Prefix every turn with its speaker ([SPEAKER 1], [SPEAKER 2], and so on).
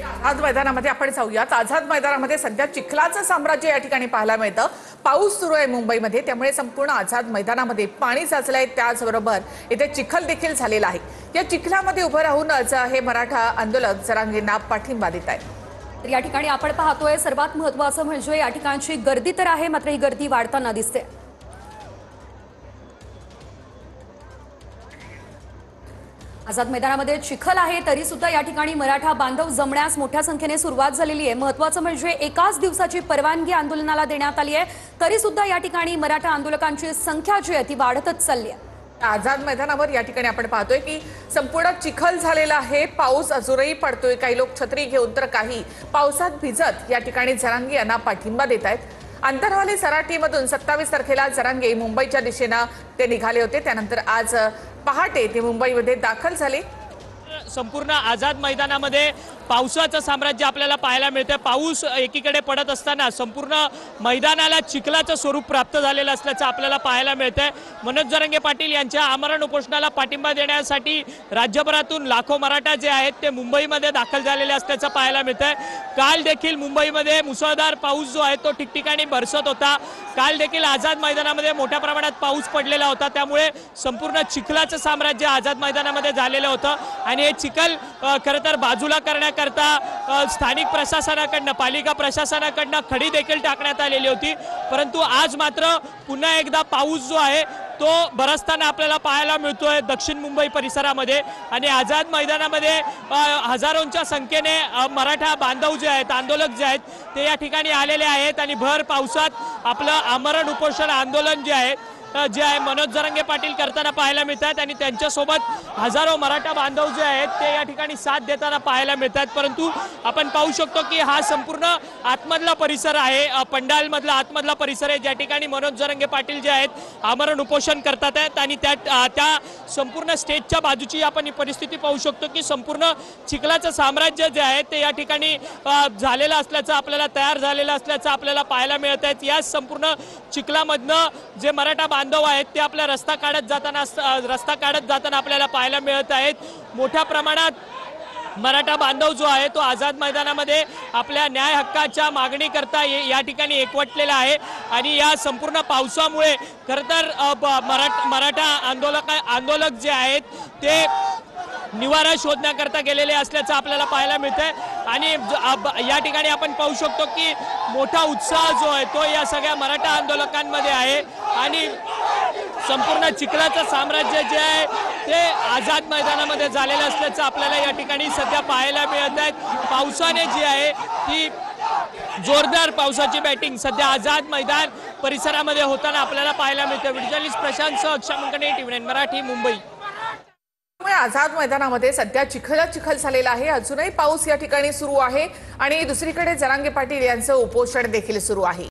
[SPEAKER 1] आज मैदानामध्ये आपण जाऊयात। आझाद मैदानामध्ये सध्या चिखलाचं साम्राज्य या ठिकाणी पाहायला मिळतं। पाऊस सुरू आहे मुंबईमध्ये, त्यामुळे संपूर्ण आझाद मैदानामध्ये पाणी साचलंय। त्याचबरोबर इथे चिखल देखील झालेला आहे। या चिखलामध्ये उभं राहून हे मराठा आंदोलक जरांगेंना पाठिंबा देत आहेत।
[SPEAKER 2] या ठिकाणी आपण पाहतोय सर्वात महत्त्वाचं म्हणजे या ठिकाणची गर्दी तर आहे, मात्र ही गर्दी वाढताना दिसते। आझाद मैदानामध्ये चिखल आहे तरी सुद्धा या ठिकाणी मराठा बांधव जमण्यास मोठ्या संख्येने सुरुवात झालेली आहे। महत्त्वाचं म्हणजे एकाच दिवसाची परवानगी आंदोलनाला देण्यात आली आहे, तरी सुद्धा या ठिकाणी मराठा आंदोलकांची संख्या जी आहे ती वाढतच चालली आहे।
[SPEAKER 1] आझाद मैदानावर या ठिकाणी आपण पाहतोय की संपूर्ण चिखल झालेला आहे। पाऊस अजूनही पडतोय। काही लोक छत्री घेऊन तर काही पावसात भिजत या ठिकाणी जरांगे यांना पाठिंबा देत आहेत। अंतरवाली सराटीमधून 27 तारखेला जरांगे मुंबईच्या दिशेने ते निघाले होते। त्यानंतर आज पहाटे ते मुंबईमध्ये दाखल झाले।
[SPEAKER 3] संपूर्ण आझाद मैदानामध्ये पावसाचं साम्राज्य आपल्याला पाहायला मिळते। पाऊस एकीकडे पडत असताना संपूर्ण मैदानाला चिखलाचं स्वरूप प्राप्त झालेलं असल्याचं आपल्याला पाहायला मिळतंय। मनोज जरांगे पाटील यांच्या आमरण उपोषणाला पाठिंबा देण्यासाठी राज्यभरातून लाखो मराठा जे आहेत ते मुंबईमध्ये दाखल झालेले असल्याचं पाहायला मिळतंय। काल देखील मुंबईमध्ये मुसळधार पाऊस जो आहे तो ठिकठिकाणी बरसत होता। काल देखील आझाद मैदानामध्ये मोठ्या प्रमाणात पाऊस पडलेला होता, त्यामुळे संपूर्ण चिखलाचं साम्राज्य आझाद मैदानामध्ये झालेलं होतं। आणि हे चिखल खरं तर बाजूला करण्याकरता स्थानिक प्रशासनाकडनं, पालिका प्रशासनाकडनं खडी देखील टाकण्यात आलेली होती। परंतु आज मात्र पुन्हा एकदा पाऊस जो आहे तो बरसताना आपल्याला पाहायला मिळतोय दक्षिण मुंबई परिसरामध्ये। आणि आझाद मैदानामध्ये हजारोंच्या संख्येने मराठा बांधव जे आहेत, आंदोलक जे आहेत ते या ठिकाणी आलेले आहेत आणि भर पावसात आपलं आमरण उपोषण आंदोलन जे आहे मनोज जरांगे पाटील करताना पाहायला मिळतात। आणि त्यांच्यासोबत हजारो मराठा बांधव जे आहेत ते या ठिकाणी साथ देताना पाहायला मिळतात। परंतु आपण पाहू शकतो की हा संपूर्ण आतमधला परिसर आहे, पंडालमधला आतमधला परिसर आहे, ज्या ठिकाणी मनोज जरांगे पाटील जे आहेत आमरण उपोषण करतात आहेत। आणि त्या संपूर्ण स्टेजच्या बाजूची आपण ही परिस्थिती पाहू शकतो की संपूर्ण चिखलाचं साम्राज्य जे आहे ते या ठिकाणी झालेलं असल्याचं, आपल्याला तयार झालेलं असल्याचं आपल्याला पाहायला मिळत आहे। या संपूर्ण चिखलामधनं जे मराठा बांधव आहेत ते आपला रस्ता काढत जाताना आपल्याला पाहायला मिळत आहेत। मोठ्या प्रमाणात मराठा बांधव जो आहे तो आझाद मैदानामध्ये आपल्या न्याय हक्काच्या मागणी करता या ठिकाणी एकवटलेला आहे। आणि या संपूर्ण पावसामुळे खरं तर मराठा आंदोलक जे आहेत ते निवारा शोधण्याकरता गेलेले असल्याचं आपल्याला पाहायला मिळतंय। आणि या ठिकाणी आपण पाहू शकतो की मोठा उत्साह जो आहे तो या सगळ्या मराठा आंदोलकांमध्ये आहे। आणि संपूर्ण चिखलाचं साम्राज्य जे आहे ते आझाद मैदानामध्ये झालेलं असल्याचं आपल्याला या ठिकाणी सध्या पाहायला मिळत आहे। पावसाने जी आहे ती जोरदार पावसाची बॅटिंग सध्या आझाद मैदान परिसरामध्ये होताना आपल्याला पाहायला मिळते। जर्नलिस्ट प्रशांत अक्षय मुंकणे, TV9 मराठी, मुंबई।
[SPEAKER 1] आझाद मैदानामध्ये सध्या चिखल झालेला आहे। अजूनही पाऊस या ठिकाणी सुरू आहे आणि दुसरीकडे जरांगे पाटील यांचं उपोषण देखील सुरू आहे।